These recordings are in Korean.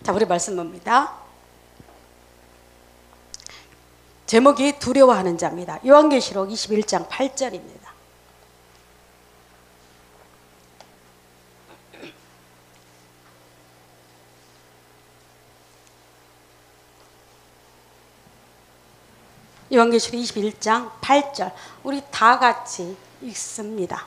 자, 우리 말씀 봅니다. 제목이 두려워하는 자입니다. 요한계시록 21장 8절입니다. 요한계시록 21장 8절 우리 다 같이 읽습니다.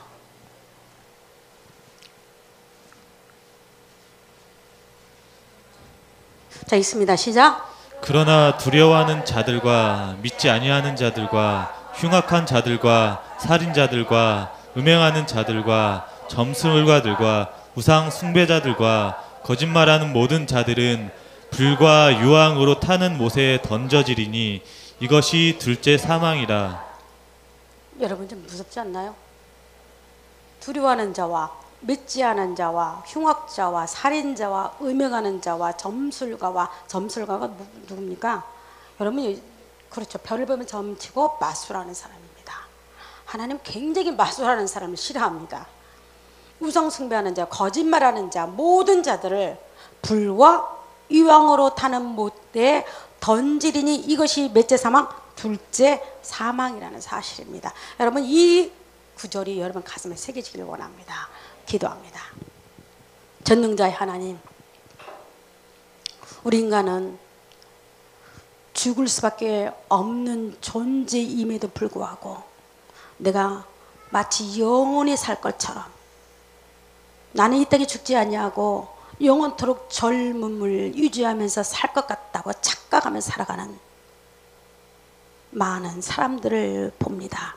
자, 읽습니다. 시작. 그러나 두려워하는 자들과 믿지 아니하는 자들과 흉악한 자들과 살인자들과 음행하는 자들과 점술가들과 우상 숭배자들과 거짓말하는 모든 자들은 불과 유황으로 타는 못에 던져지리니 이것이 둘째 사망이라. 여러분 좀 무섭지 않나요? 두려워하는 자와 믿지 않은 자와 흉악자와 살인자와 음행하는 자와 점술가가 누굽니까? 여러분, 그렇죠. 별을 보면 점치고 마술하는 사람입니다. 하나님 굉장히 마술하는 사람을 싫어합니다. 우상 숭배하는 자, 거짓말하는 자, 모든 자들을 불과 유황으로 타는 못에 던지리니 이것이 몇째 사망? 둘째 사망이라는 사실입니다. 여러분, 이 구절이 여러분 가슴에 새겨지기를 원합니다. 기도합니다. 전능자의 하나님, 우리 인간은 죽을 수밖에 없는 존재임에도 불구하고 내가 마치 영원히 살 것처럼 나는 이 땅에 죽지 아니하고 영원토록 젊음을 유지하면서 살 것 같다고 착각하며 살아가는 많은 사람들을 봅니다.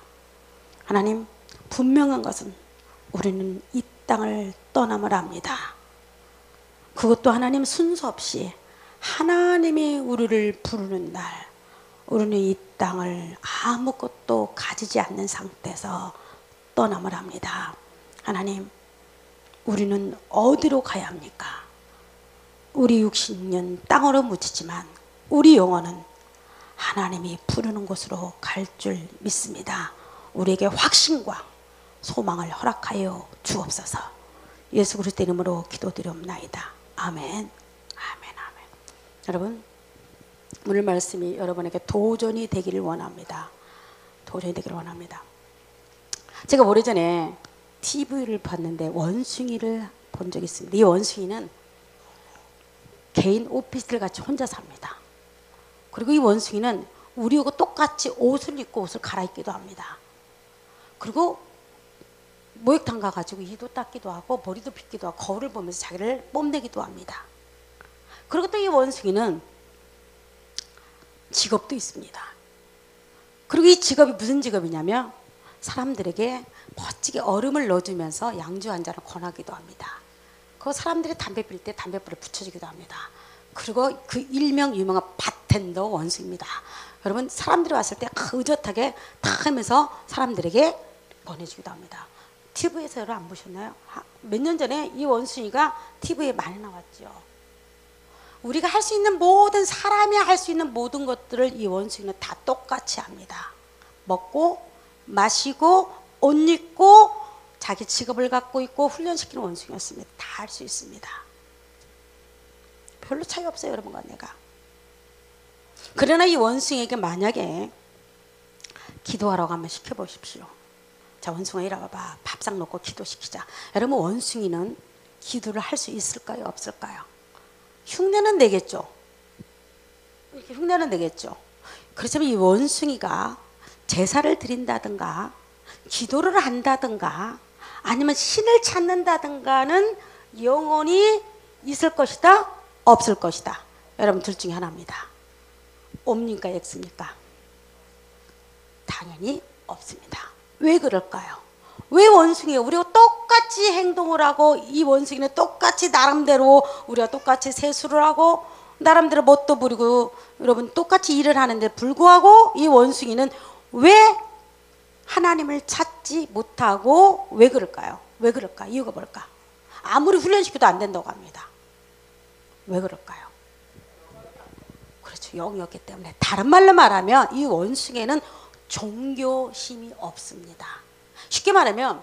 하나님, 분명한 것은 우리는 이 땅을 떠남을 합니다. 그것도 하나님 순서 없이 하나님이 우리를 부르는 날, 우리는 이 땅을 아무것도 가지지 않는 상태에서 떠남을 합니다. 하나님, 우리는 어디로 가야 합니까? 우리 육신은 땅으로 묻히지만 우리 영혼은 하나님이 부르는 곳으로 갈 줄 믿습니다. 우리에게 확신과 소망을 허락하여 주옵소서. 예수 그리스도 이름으로 기도드리옵나이다. 아멘. 아멘. 아멘. 여러분, 오늘 말씀이 여러분에게 도전이 되기를 원합니다. 도전이 되기를 원합니다. 제가 오래전에 TV를 봤는데 원숭이를 본 적이 있습니다. 이 원숭이는 개인 오피스텔 같이 혼자 삽니다. 그리고 이 원숭이는 우리하고 똑같이 옷을 입고 옷을 갈아입기도 합니다. 그리고 목욕탕 가가지고 이도 닦기도 하고 머리도 빗기도 하고 거울을 보면서 자기를 뽐내기도 합니다. 그리고 또 이 원숭이는 직업도 있습니다. 그리고 이 직업이 무슨 직업이냐면 사람들에게 멋지게 얼음을 넣어주면서 양주 한 잔을 권하기도 합니다. 그 사람들이 담배 필 때 담배불을 붙여주기도 합니다. 그리고 그 일명 유명한 바텐더 원숭이입니다. 여러분, 사람들이 왔을 때 의젓하게 탁 하면서 사람들에게 권해주기도 합니다. TV에서 여러분 안 보셨나요? 몇 년 전에 이 원숭이가 TV에 많이 나왔죠. 우리가 할 수 있는 모든, 사람이 할 수 있는 모든 것들을 이 원숭이는 다 똑같이 합니다. 먹고 마시고 옷 입고 자기 직업을 갖고 있고 훈련시키는 원숭이였습니다. 다 할 수 있습니다. 별로 차이 없어요, 여러분과 내가. 그러나 이 원숭이에게 만약에 기도하라고 한번 시켜보십시오. 자, 원숭아 이리 와봐. 밥상 놓고 기도시키자. 여러분, 원숭이는 기도를 할 수 있을까요? 없을까요? 흉내는 내겠죠. 이렇게 흉내는 내겠죠. 그렇지만 이 원숭이가 제사를 드린다든가 기도를 한다든가 아니면 신을 찾는다든가는 영원히 있을 것이다? 없을 것이다? 여러분, 둘 중에 하나입니다. 옵니까? X입니까? 당연히 없습니다. 왜 그럴까요? 왜 원숭이가 우리가 똑같이 행동을 하고 이 원숭이는 똑같이 나름대로 우리가 똑같이 세수를 하고 나름대로 멋도 부리고 여러분 똑같이 일을 하는데 불구하고 이 원숭이는 왜 하나님을 찾지 못하고 왜 그럴까요? 왜 그럴까? 이유가 뭘까? 아무리 훈련시켜도 안 된다고 합니다. 왜 그럴까요? 그렇죠. 영이 없기 때문에. 다른 말로 말하면 이 원숭이는 종교심이 없습니다. 쉽게 말하면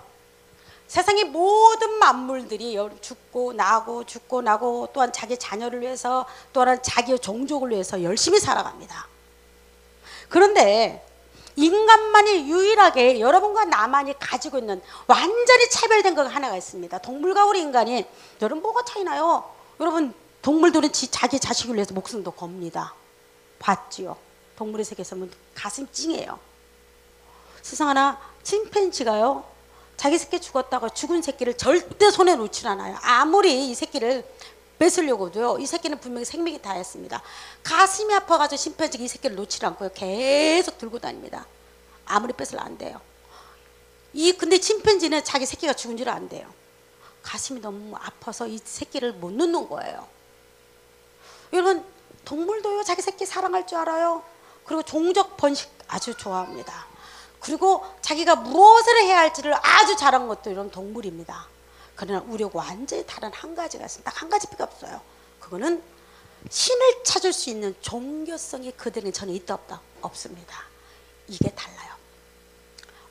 세상의 모든 만물들이 죽고 나고 죽고 나고 또한 자기 자녀를 위해서 또한 자기의 종족을 위해서 열심히 살아갑니다. 그런데 인간만이 유일하게 여러분과 나만이 가지고 있는 완전히 차별된 것 하나가 있습니다. 동물과 우리 인간이 여러분 뭐가 차이나요? 여러분 동물들은 자기 자식을 위해서 목숨도 겁니다. 봤지요? 동물의 세계에서 가슴이 찡해요. 세상 하나 침팬지가요 자기 새끼 죽었다고 죽은 새끼를 절대 손에 놓질 않아요. 아무리 이 새끼를 뺏으려고도요 이 새끼는 분명히 생명이 다했습니다. 가슴이 아파가지고 침팬지가 이 새끼를 놓지 않고요 계속 들고 다닙니다. 아무리 뺏으려 안 돼요. 근데 침팬지는 자기 새끼가 죽은 줄 안 돼요. 가슴이 너무 아파서 이 새끼를 못 놓는 거예요. 여러분 동물도요 자기 새끼 사랑할 줄 알아요. 그리고 종족 번식 아주 좋아합니다. 그리고 자기가 무엇을 해야 할지를 아주 잘한 것도 이런 동물입니다. 그러나 우리하고 완전히 다른 한 가지가 있습니다. 딱 한 가지밖에 없어요. 그거는 신을 찾을 수 있는 종교성이 그들에게 전혀 있다 없다 없습니다. 이게 달라요.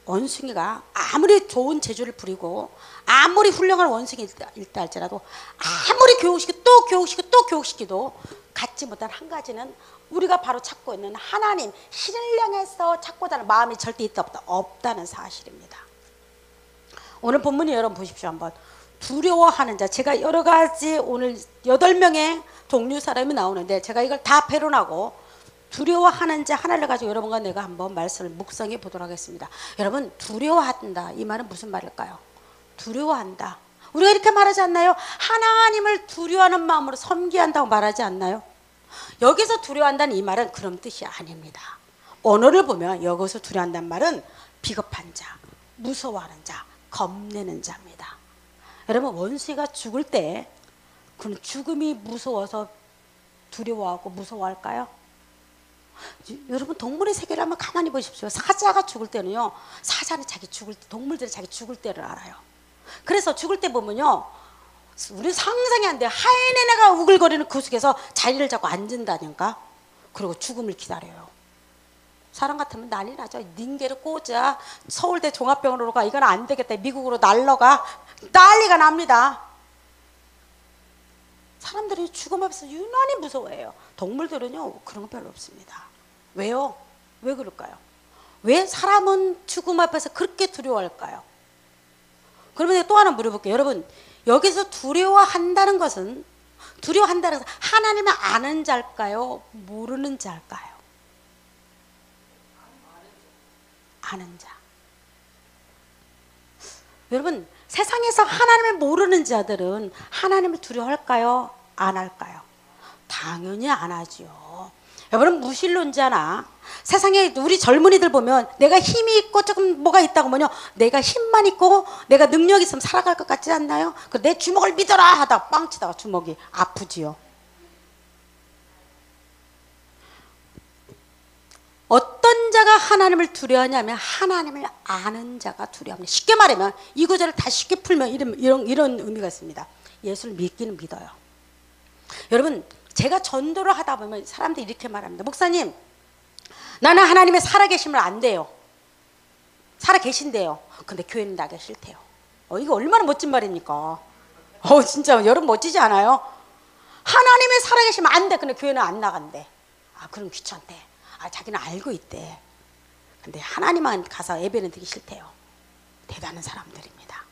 원숭이가 아무리 좋은 재주를 부리고 아무리 훌륭한 원숭이일다 할지라도 아무리 교육시키고 또 교육시키고 또 교육시키도 갖지 못한 한 가지는 우리가 바로 찾고 있는 하나님 신을 향해서 찾고자 하는 마음이 절대 있다 없다 없다는 사실입니다. 오늘 본문이 여러분 보십시오. 한번 두려워하는 자, 제가 여러 가지 오늘 8명의 종류 사람이 나오는데 제가 이걸 다 패론하고 두려워하는 자 하나를 가지고 여러분과 내가 한번 말씀을 묵상해 보도록 하겠습니다. 여러분 두려워한다 이 말은 무슨 말일까요? 두려워한다. 우리가 이렇게 말하지 않나요? 하나님을 두려워하는 마음으로 섬기한다고 말하지 않나요? 여기서 두려워한다는 이 말은 그런 뜻이 아닙니다. 언어를 보면 여기서 두려워한다는 말은 비겁한 자, 무서워하는 자, 겁내는 자입니다. 여러분 원수가 죽을 때 그는 죽음이 무서워서 두려워하고 무서워할까요? 여러분 동물의 세계를 한번 가만히 보십시오. 사자가 죽을 때는요 사자는 자기 죽을 때 동물들이 자기 죽을 때를 알아요. 그래서 죽을 때 보면요 우리 상상이 안 돼요. 하이에나가 우글거리는 그 속에서 자리를 잡고 앉은다니까. 그리고 죽음을 기다려요. 사람 같으면 난리 나죠. 닌게를 꽂아 서울대 종합병원으로 가. 이건 안 되겠다. 미국으로 날러가. 난리가 납니다. 사람들이 죽음 앞에서 유난히 무서워해요. 동물들은요 그런 거 별로 없습니다. 왜요? 왜 그럴까요? 왜 사람은 죽음 앞에서 그렇게 두려워할까요? 그러면 또 하나 물어볼게요. 여러분 여기서 두려워한다는 것은 하나님을 아는 자일까요? 모르는 자일까요? 아는 자. 여러분 세상에서 하나님을 모르는 자들은 하나님을 두려워할까요? 안 할까요? 당연히 안 하죠. 여러분 무신론자나 세상에 우리 젊은이들 보면 내가 힘이 있고 조금 뭐가 있다고 하면요 내가 힘만 있고 내가 능력이 있으면 살아갈 것 같지 않나요? 내 주먹을 믿어라 하다가 빵 치다가 주먹이 아프지요. 어떤 자가 하나님을 두려워하냐면 하나님을 아는 자가 두려워합니다. 쉽게 말하면 이 구절을 다 쉽게 풀면 이런 의미가 있습니다. 예수를 믿기는 믿어요. 여러분 제가 전도를 하다 보면 사람들이 이렇게 말합니다. 목사님 나는 하나님의 살아계심을 안 돼요. 살아계신대요. 근데 교회는 나기 싫대요. 이거 얼마나 멋진 말입니까? 진짜 여러분 멋지지 않아요? 하나님의 살아계시면 안 돼. 근데 교회는 안 나간대. 그럼 귀찮대. 자기는 알고 있대. 근데 하나님만 가서 예배는 드리기 싫대요. 대단한 사람들입니다.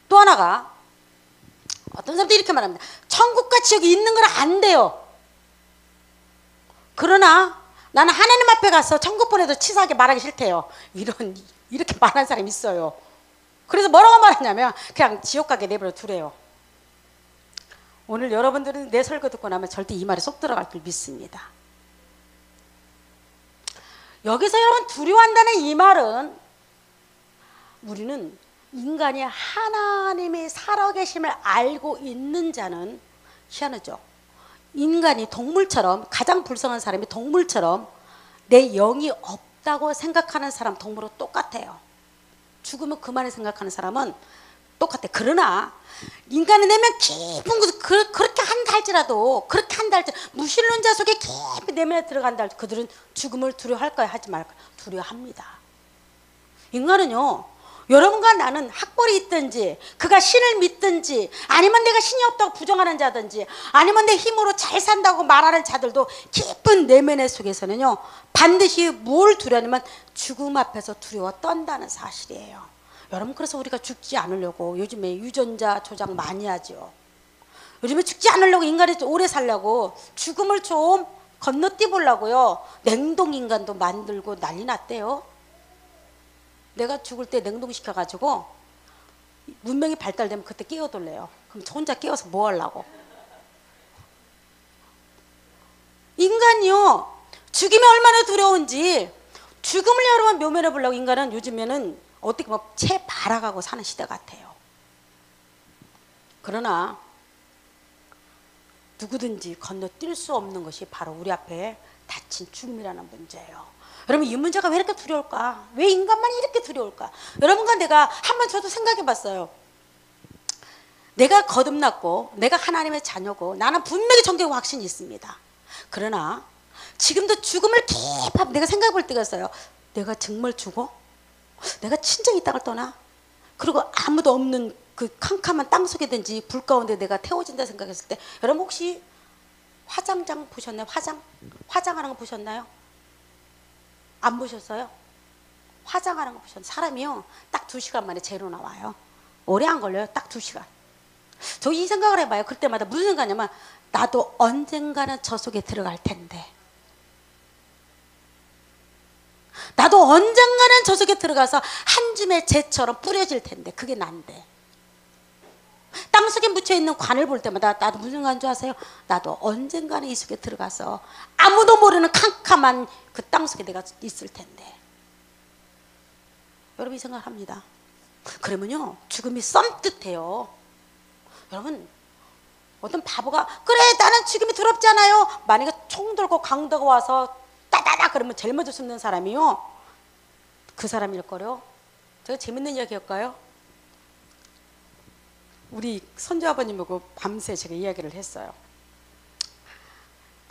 또 하나가 어떤 사람들이 이렇게 말합니다. 천국과 지옥이 있는 건 안 돼요. 그러나 나는 하나님 앞에 가서 천국 보내도 치사하게 말하기 싫대요. 이렇게 말하는 사람이 있어요. 그래서 뭐라고 말하냐면 그냥 지옥 가게 내버려 두래요. 오늘 여러분들은 내 설교 듣고 나면 절대 이 말에 쏙 들어갈 줄 믿습니다. 여기서 여러분 두려워한다는 이 말은 우리는 인간이 하나님의 살아계심을 알고 있는 자는 희한하죠. 인간이 동물처럼 가장 불쌍한 사람이 동물처럼 내 영이 없다고 생각하는 사람 동물하고 똑같아요. 죽으면 그만에 생각하는 사람은 똑같아. 그러나 인간의 내면 깊은 곳 그렇게 한다 할지라도 무신론자 속에 깊이 내면에 들어간다 할지라도 그들은 죽음을 두려워할까요? 하지 말까요? 두려워합니다. 인간은요 여러분과 나는 학벌이 있든지 그가 신을 믿든지 아니면 내가 신이 없다고 부정하는 자든지 아니면 내 힘으로 잘 산다고 말하는 자들도 깊은 내면의 속에서는요 반드시 뭘 두려냐면 죽음 앞에서 두려워 떤다는 사실이에요. 여러분, 그래서 우리가 죽지 않으려고 요즘에 유전자 조작 많이 하죠. 요즘에 죽지 않으려고, 인간이 오래 살려고 죽음을 좀 건너뛰 보려고요 냉동인간도 만들고 난리 났대요. 내가 죽을 때 냉동시켜가지고 문명이 발달되면 그때 끼어들래요. 그럼 저 혼자 끼어서 뭐 하려고. 인간이요 죽임이 얼마나 두려운지 죽음을 여러분 묘면해 보려고 인간은 요즘에는 어떻게 보면 채 발아가고 사는 시대 같아요. 그러나 누구든지 건너뛸 수 없는 것이 바로 우리 앞에 닥친 죽음이라는 문제예요. 여러분, 이 문제가 왜 이렇게 두려울까? 왜 인간만 이렇게 두려울까? 여러분과 내가 한번 저도 생각해 봤어요. 내가 거듭났고 내가 하나님의 자녀고 나는 분명히 정경 확신이 있습니다. 그러나 지금도 죽음을 깊이 내가 생각해 볼 때가 있어요. 내가 정말 죽어? 내가 진짜 이 땅을 떠나? 그리고 아무도 없는 그 캄캄한 땅 속에든지 불 가운데 내가 태워진다 생각했을 때 여러분 혹시 화장장 보셨나요? 화장하는 거 보셨나요? 안 보셨어요? 화장하는 거 보셨나요? 사람이요 딱 2시간 만에 재로 나와요. 오래 안 걸려요. 딱 2시간. 저 이 생각을 해봐요. 그때마다 무슨 생각이냐면 나도 언젠가는 저 속에 들어갈 텐데, 나도 언젠가는 저 속에 들어가서 한 줌의 재처럼 뿌려질 텐데 그게 난데, 땅속에 묻혀있는 관을 볼 때마다 나도 무슨 관인 줄 아세요? 나도 언젠가는 이 속에 들어가서 아무도 모르는 캄캄한 그 땅속에 내가 있을 텐데. 여러분 이 생각을 합니다. 그러면요 죽음이 썸뜻해요. 여러분, 어떤 바보가 그래 나는 죽음이 두렵지 않아요. 만약에 총 들고 강도가 와서 따다다 그러면 제일 먼저 숨는 사람이요 그 사람일 거요. 제가 재밌는 이야기 할까요? 우리 선조 아버님하고 밤새 제가 이야기를 했어요.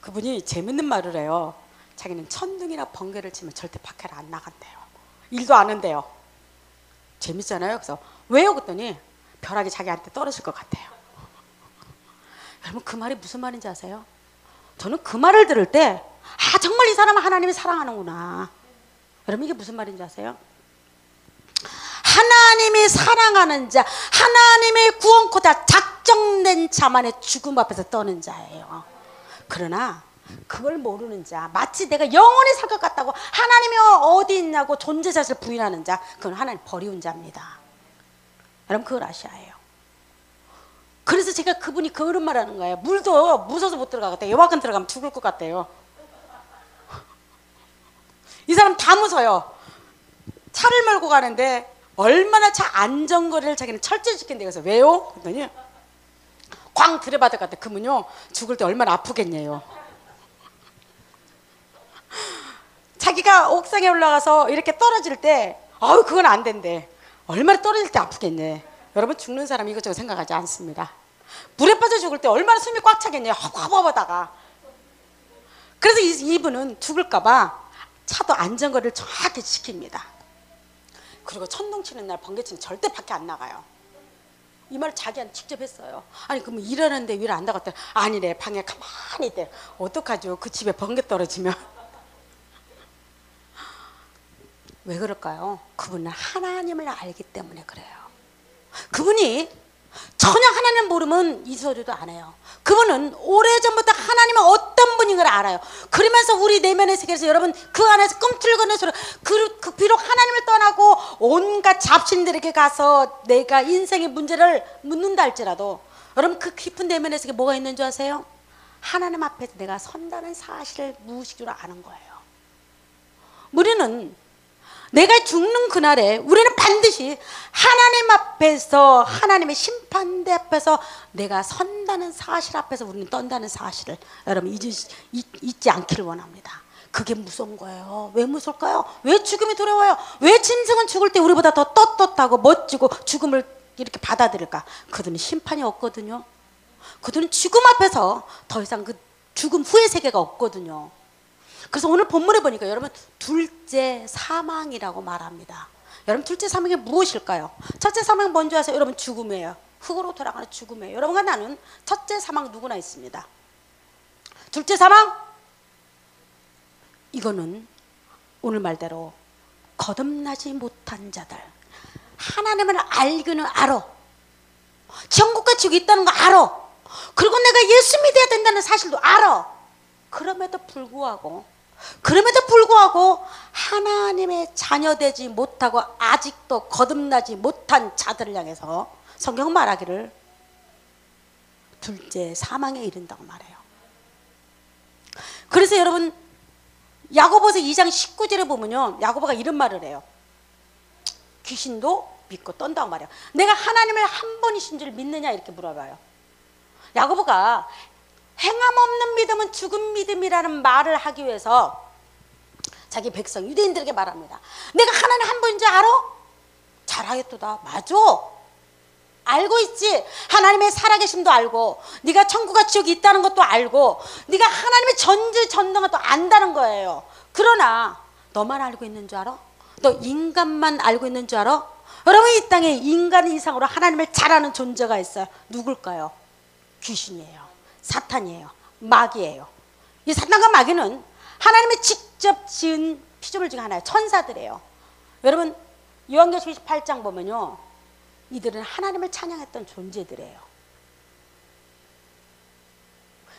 그분이 재밌는 말을 해요. 자기는 천둥이나 번개를 치면 절대 밖에 안 나간대요. 일도 안 한대요. 재밌잖아요. 그래서 왜요? 그랬더니 벼락이 자기한테 떨어질 것 같아요. 여러분, 그 말이 무슨 말인지 아세요? 저는 그 말을 들을 때 정말 이 사람은 하나님이 사랑하는구나. 여러분, 이게 무슨 말인지 아세요? 하나님이 사랑하는 자, 하나님의 구원코다 작정된 자만의 죽음 앞에서 떠는 자예요. 그러나 그걸 모르는 자, 마치 내가 영원히 살 것 같다고 하나님이 어디 있냐고 존재 자체를 부인하는 자, 그건 하나님 버리운 자입니다. 여러분, 그걸 아셔야 해요. 그래서 제가 그분이 그런 말 하는 거예요. 물도 무서워서 못 들어가겠대요. 요만큼 들어가면 죽을 것 같대요. 이 사람 다 무서워요. 차를 몰고 가는데 얼마나 차 안전거리를 자기는 철저히 지킨대. 그래서 왜요? 그랬더니 꽝 들여받을 것 같아. 그러면요 죽을 때 얼마나 아프겠냐요. 자기가 옥상에 올라가서 이렇게 떨어질 때 그건 안 된대. 얼마나 떨어질 때 아프겠네. 여러분, 죽는 사람 이것저것 생각하지 않습니다. 물에 빠져 죽을 때 얼마나 숨이 꽉 차겠네요. 허벅허벅하다가. 그래서 이분은 죽을까 봐 차도 안전거리를 정확히 지킵니다. 그리고 천둥 치는 날, 번개 치는 절대 밖에 안 나가요. 이 말을 자기한테 직접 했어요. 아니 그러면 일하는데 왜 안 나갔대? 아니래, 방에 가만히 있대. 어떡하죠? 그 집에 번개 떨어지면. 왜 그럴까요? 그분은 하나님을 알기 때문에 그래요. 그분이 전혀 하나님 모르면 이 소리도 안 해요. 그분은 오래전부터 하나님은 어떤 분인 걸 알아요. 그러면서 우리 내면의 세계에서 여러분 그 안에서 꿈틀거리는 소리, 비록 하나님을 떠나고 온갖 잡신들에게 가서 내가 인생의 문제를 묻는다 할지라도 여러분 그 깊은 내면의 세계에 뭐가 있는 줄 아세요? 하나님 앞에 내가 선다는 사실을 무의식적으로 아는 거예요. 우리는 내가 죽는 그날에 우리는 반드시 하나님 앞에서, 하나님의 심판대 앞에서 내가 선다는 사실 앞에서 우리는 떤다는 사실을 여러분 잊지 않기를 원합니다. 그게 무서운 거예요. 왜 무서울까요? 왜 죽음이 두려워요? 왜 짐승은 죽을 때 우리보다 더 떳떳하고 멋지고 죽음을 이렇게 받아들일까? 그들은 심판이 없거든요. 그들은 죽음 앞에서 더 이상 그 죽음 후의 세계가 없거든요. 그래서 오늘 본문에 보니까 여러분 둘째 사망이라고 말합니다. 여러분 둘째 사명이 무엇일까요? 첫째 사명 뭔지 아세요? 여러분 죽음이에요. 흙으로 돌아가는 죽음이에요. 여러분과 나는 첫째 사명 누구나 있습니다. 둘째 사명, 이거는 오늘 말대로 거듭나지 못한 자들, 하나님을 알기는 알아, 천국과 지옥이 있다는 거 알아, 그리고 내가 예수 믿어야 된다는 사실도 알아. 그럼에도 불구하고 하나님의 자녀되지 못하고 아직도 거듭나지 못한 자들을 향해서 성경 말하기를 둘째 사망에 이른다고 말해요. 그래서 여러분 야고보서 2장 19절에 보면요, 야고보가 이런 말을 해요. 귀신도 믿고 떤다고 말해요. 내가 하나님을 한 분이신 줄 믿느냐 이렇게 물어봐요. 야고보가 행함 없는 믿음은 죽은 믿음이라는 말을 하기 위해서 자기 백성 유대인들에게 말합니다. 내가 하나님 한 분인 줄 알아? 잘 알겠도다. 맞아, 알고 있지. 하나님의 살아계심도 알고, 네가 천국과 지옥이 있다는 것도 알고, 네가 하나님의 전지전능한 것도 안다는 거예요. 그러나 너만 알고 있는 줄 알아? 너 인간만 알고 있는 줄 알아? 여러분, 이 땅에 인간 이상으로 하나님을 잘 아는 존재가 있어요. 누굴까요? 귀신이에요. 사탄이에요. 마귀예요. 이 사탄과 마귀는 하나님의 직접 지은 피조물 중에 하나예요. 천사들이에요. 여러분 요한계시록 28장 보면요, 이들은 하나님을 찬양했던 존재들이에요.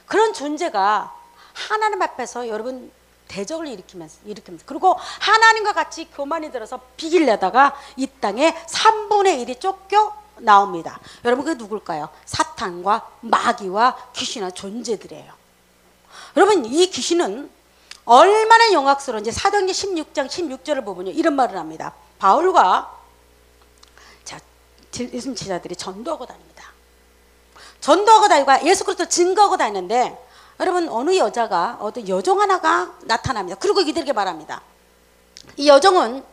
그런 존재가 하나님 앞에서 여러분 대적을 일으키면서 그리고 하나님과 같이 교만이 들어서 비길려다가 이 땅에 3분의 1이 쫓겨 나옵니다. 여러분 그게 누굴까요? 사탄과 마귀와 귀신의 존재들이에요. 여러분 이 귀신은 얼마나 영악스러운지 사도행전 16장 16절을 보면요, 이런 말을 합니다. 바울과 예수님 제자들이 전도하고 다닙니다. 전도하고 다니고 예수 그리스도 증거하고 다니는데 여러분 어느 여자가 어떤 여종 하나가 나타납니다. 그리고 이들에게 말합니다. 이 여종은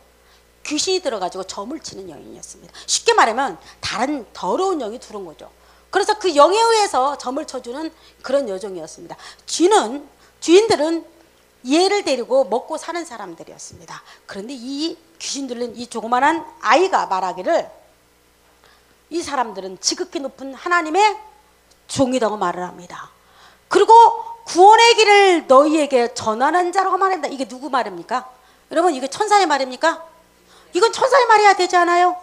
귀신이 들어가지고 점을 치는 여인이었습니다. 쉽게 말하면 다른 더러운 영이 들어온 거죠. 그래서 그 영에 의해서 점을 쳐주는 그런 여종이었습니다. 주인들은 얘를 데리고 먹고 사는 사람들이었습니다. 그런데 이 귀신들은 이 조그만한 아이가 말하기를 이 사람들은 지극히 높은 하나님의 종이라고 말을 합니다. 그리고 구원의 길을 너희에게 전하는 자라고 말합니다. 이게 누구 말입니까? 여러분 이게 천사의 말입니까? 이건 천사의 말이야 되지 않아요?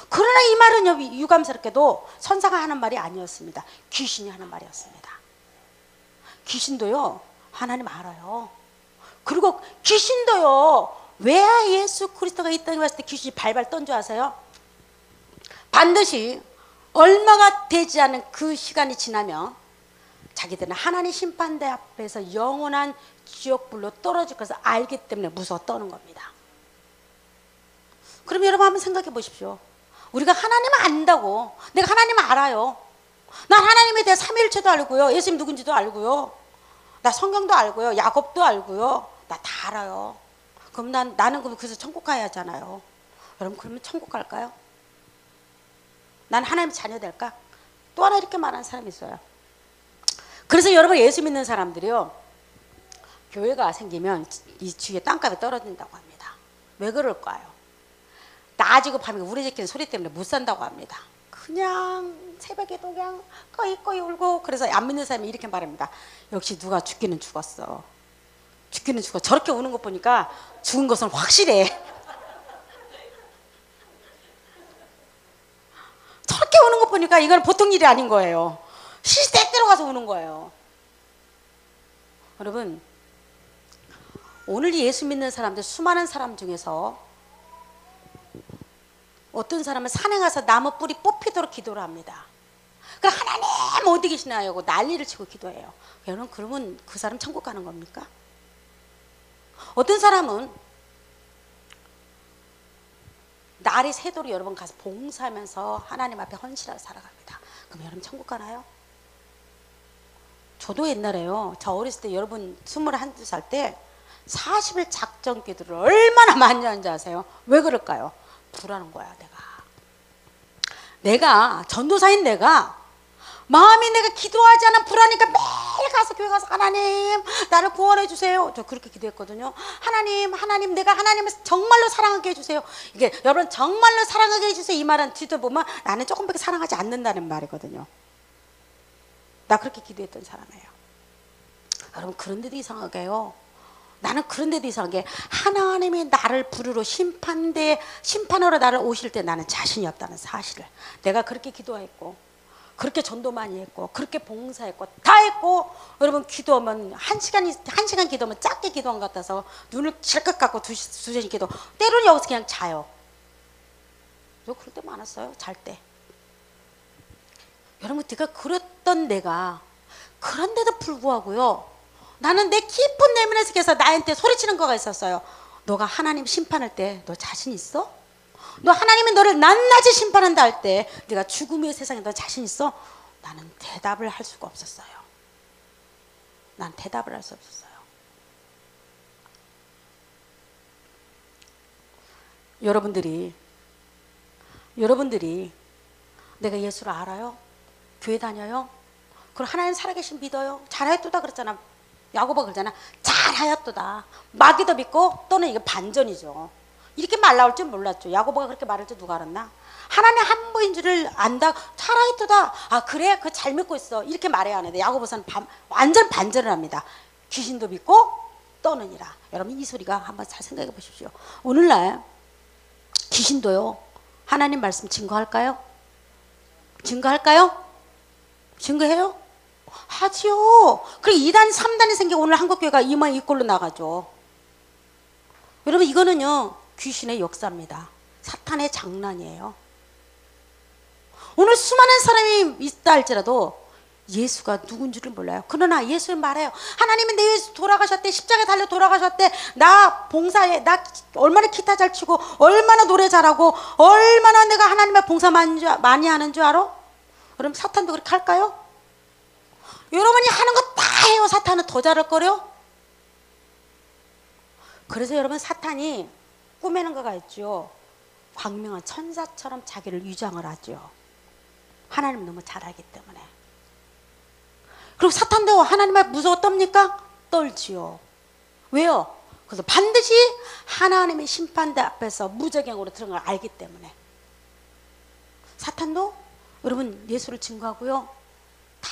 그러나 이 말은요, 유감스럽게도 천사가 하는 말이 아니었습니다. 귀신이 하는 말이었습니다. 귀신도요 하나님 알아요. 그리고 귀신도요, 왜 예수 그리스도가 이 땅에 왔을 때 귀신이 발발 떤 줄 아세요? 반드시 얼마가 되지 않은 그 시간이 지나면 자기들은 하나님 심판대 앞에서 영원한 지옥불로 떨어질 것을 알기 때문에 무서워 떠는 겁니다. 그럼 여러분 한번 생각해 보십시오. 우리가 하나님을 안다고, 내가 하나님을 알아요. 난 하나님에 대해 삼위일체도 알고요, 예수님 누군지도 알고요, 나 성경도 알고요, 야곱도 알고요, 나 다 알아요. 그럼 나는 그래서 천국 가야 하잖아요. 여러분 그러면 천국 갈까요? 난 하나님의 자녀 될까? 또 하나 이렇게 말하는 사람이 있어요. 그래서 여러분 예수 믿는 사람들이요, 교회가 생기면 이 주위에 땅값이 떨어진다고 합니다. 왜 그럴까요? 낮이고 밤이고 우리지키는 소리 때문에 못 산다고 합니다. 그냥 새벽에도 그냥 꺼이꺼이 울고. 그래서 안 믿는 사람이 이렇게 말합니다. 역시 누가 죽기는 죽었어. 죽기는 죽어. 저렇게 우는 것 보니까 죽은 것은 확실해. 저렇게 우는 것 보니까 이건 보통 일이 아닌 거예요. 시대대로 가서 우는 거예요. 여러분 오늘 예수 믿는 사람들, 수많은 사람 중에서 어떤 사람은 산에 가서 나무 뿌리 뽑히도록 기도를 합니다. 그럼 하나님 어디 계시나요? 하고 난리를 치고 기도해요. 여러분 그러면 그 사람 천국 가는 겁니까? 어떤 사람은 날이 새도록 여러분 가서 봉사하면서 하나님 앞에 헌신하고 살아갑니다. 그럼 여러분 천국 가나요? 저도 옛날에요, 저 어렸을 때 여러분 21살 때 40일 작전 기도를 얼마나 많이 하는지 아세요? 왜 그럴까요? 불하는 거야. 내가 전도사인 내가 마음이 내가 기도하지 않아 불하니까 매일 가서 교회 가서 하나님 나를 구원해 주세요. 저 그렇게 기도했거든요. 하나님 내가 하나님을 정말로 사랑하게 해주세요. 이게 여러분 정말로 사랑하게 해주세요 이 말은 뒤도 보면 나는 조금밖에 사랑하지 않는다는 말이거든요. 나 그렇게 기도했던 사람이에요. 여러분 그런데도 이상하게요. 나는 그런데도 이상하게 하나님이 나를 부르러 심판으로 나를 오실 때 나는 자신이 없다는 사실을 내가 그렇게 기도했고 그렇게 전도 많이 했고 그렇게 봉사했고 다 했고 여러분 기도하면 한 시간 기도하면 짧게 기도한 것 같아서 눈을 질끗 감고 두 시간 기도 때로는 여기서 그냥 자요. 저 그럴 때 많았어요. 잘 때. 여러분 내가 그랬던 내가 그런데도 불구하고요 나는 내 깊은 내면에서 계속 나한테 소리치는 거가 있었어요. 너가 하나님 심판할 때 너 자신 있어? 너 하나님이 너를 낱낱이 심판한다 할 때 네가 죽음의 세상에 너 자신 있어? 나는 대답을 할 수가 없었어요. 난 대답을 할 수 없었어요. 여러분들이 내가 예수를 알아요? 교회 다녀요? 그럼 하나님 살아계신 믿어요? 잘하였도다 그랬잖아. 야고보가 그러잖아. 잘하였도다. 마귀도 믿고 또는 이게 반전이죠. 이렇게 말 나올 줄 몰랐죠. 야고보가 그렇게 말할 줄 누가 알았나? 하나님 한 분인 줄을 안다. 잘하였도다. 아 그래? 그 잘 믿고 있어. 이렇게 말해야 하는데 야고보서는 완전 반전을 합니다. 귀신도 믿고 떠느니라. 여러분 이 소리가 한번 잘 생각해 보십시오. 오늘날 귀신도요. 하나님 말씀 증거할까요? 증거해요? 하지요. 그리고 2단 3단이 생기고 오늘 한국교회가 이 꼴로 나가죠. 여러분 이거는요 귀신의 역사입니다. 사탄의 장난이에요. 오늘 수많은 사람이 있다 할지라도 예수가 누군지를 몰라요. 그러나 예수는 말해요. 하나님이 내 예수 돌아가셨대. 십자가에 달려 돌아가셨대. 나 봉사해. 나 얼마나 기타 잘 치고 얼마나 노래 잘하고 얼마나 내가 하나님의 봉사 많이 하는 줄 알아? 그럼 사탄도 그렇게 할까요? 여러분이 하는 거 다 해요. 사탄은 더 잘할 거려? 그래서 여러분 사탄이 꾸미는 거가 있죠. 광명한 천사처럼 자기를 위장을 하죠. 하나님 너무 잘 알기 때문에. 그리고 사탄도 하나님 앞에 무서워 떱니까? 떨지요. 왜요? 그래서 반드시 하나님의 심판대 앞에서 무적행으로 들어간 걸 알기 때문에. 사탄도 여러분 예수를 증거하고요. 다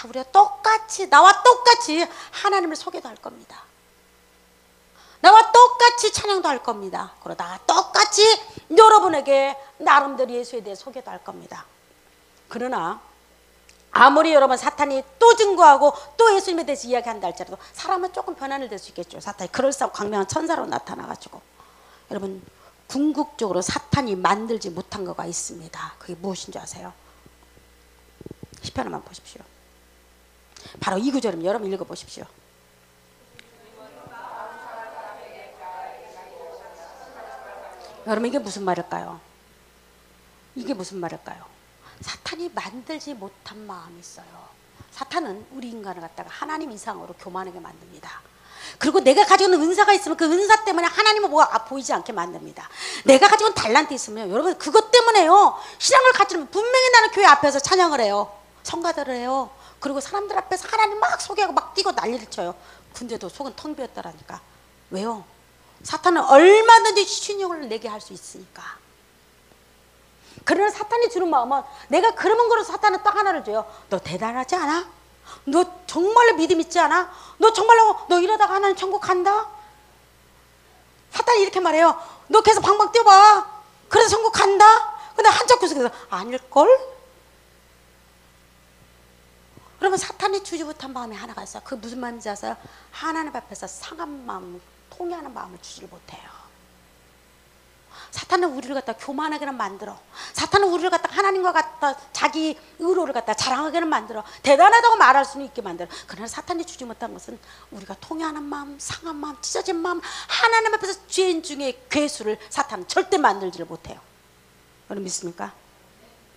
우리가 똑같이 나와 똑같이 하나님을 소개도 할 겁니다. 나와 똑같이 찬양도 할 겁니다. 그러다가 똑같이 여러분에게 나름대로 예수에 대해 소개도 할 겁니다. 그러나 아무리 여러분 사탄이 또 증거하고 또 예수님에 대해서 이야기한다 할지라도 사람은 조금 변환을 될 수 있겠죠. 사탄이 그럴싸하고 광명한 천사로 나타나가지고. 여러분 궁극적으로 사탄이 만들지 못한 거가 있습니다. 그게 무엇인 줄 아세요? 시편만 보십시오. 바로 이 구절입니다. 여러분 읽어보십시오. 여러분 이게 무슨 말일까요? 이게 무슨 말일까요? 사탄이 만들지 못한 마음이 있어요. 사탄은 우리 인간을 갖다가 하나님 이상으로 교만하게 만듭니다. 그리고 내가 가지고 있는 은사가 있으면 그 은사 때문에 하나님은 뭐가 보이지 않게 만듭니다. 내가 가지고 있는 달란트 있으면 여러분 그것 때문에요. 신앙을 가지면 분명히 나는 교회 앞에서 찬양을 해요. 성가대를 해요. 그리고 사람들 앞에서 하나님 막 소개하고 막 뛰고 난리를 쳐요. 근데도 속은 텅 비었다라니까. 왜요? 사탄은 얼마든지 신용을 내게 할 수 있으니까. 그러나 사탄이 주는 마음은 내가 그러면 그래서 사탄은 딱 하나를 줘요. 너 대단하지 않아? 너 정말로 믿음 있지 않아? 너 정말로 너 이러다가 하나님 천국 간다? 사탄이 이렇게 말해요. 너 계속 방방 뛰어봐. 그래서 천국 간다? 근데 한쪽 구석에서 아닐걸? 여러분 사탄이 주지 못한 마음이 하나가 있어요. 그게 무슨 마음인지 아세요? 하나님 앞에서 상한 마음, 통회하는 마음을 주지를 못해요. 사탄은 우리를 갖다 교만하게는 만들어. 사탄은 우리를 갖다 하나님과 같다 자기 의로를 갖다 자랑하게는 만들어. 대단하다고 말할 수는 있게 만들어. 그러나 사탄이 주지 못한 것은 우리가 통회하는 마음, 상한 마음, 찢어진 마음, 하나님 앞에서 죄인 중에 괴수를 사탄은 절대 만들지를 못해요. 여러분 믿습니까?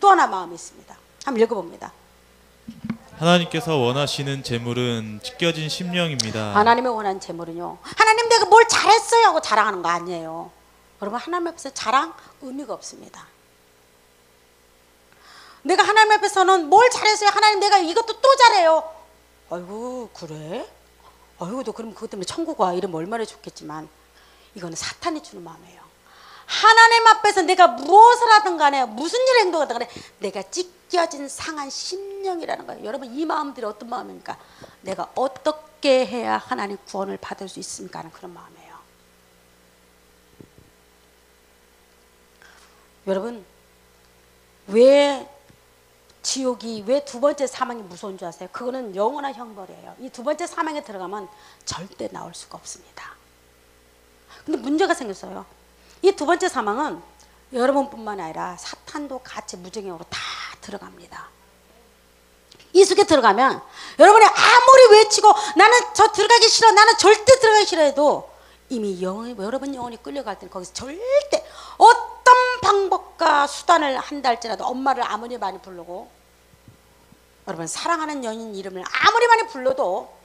또 하나 마음이 있습니다. 한번 읽어봅니다. 하나님께서 원하시는 재물은 찢겨진 심령입니다. 하나님의 원하는 재물은요. 하나님 내가 뭘 잘했어요 하고 자랑하는 거 아니에요. 여러분 하나님 앞에서 자랑 의미가 없습니다. 내가 하나님 앞에서는 뭘 잘했어요. 하나님 내가 이것도 또 잘해요. 아이고 그래? 아이고 너 그럼 그것 때문에 천국 와 이러면 얼마나 좋겠지만 이거는 사탄이 주는 마음이에요. 하나님 앞에서 내가 무엇을 하든 간에 무슨 일을 행동하든 간에 내가 찢겨진 상한 심령이라는 거예요. 여러분 이 마음들이 어떤 마음입니까? 내가 어떻게 해야 하나님 구원을 받을 수 있습니까? 하는 그런 마음이에요. 여러분 왜 지옥이 왜 두 번째 사망이 무서운 줄 아세요? 그거는 영원한 형벌이에요. 이 두 번째 사망에 들어가면 절대 나올 수가 없습니다. 근데 문제가 생겼어요. 이 두 번째 사망은 여러분뿐만 아니라 사탄도 같이 무정형으로 다 들어갑니다. 이 속에 들어가면 여러분이 아무리 외치고 나는 저 들어가기 싫어, 나는 절대 들어가기 싫어 해도 이미 여러분 영혼이 끌려갈 때는 거기서 절대 어떤 방법과 수단을 한다 할지라도 엄마를 아무리 많이 부르고 여러분 사랑하는 연인 이름을 아무리 많이 불러도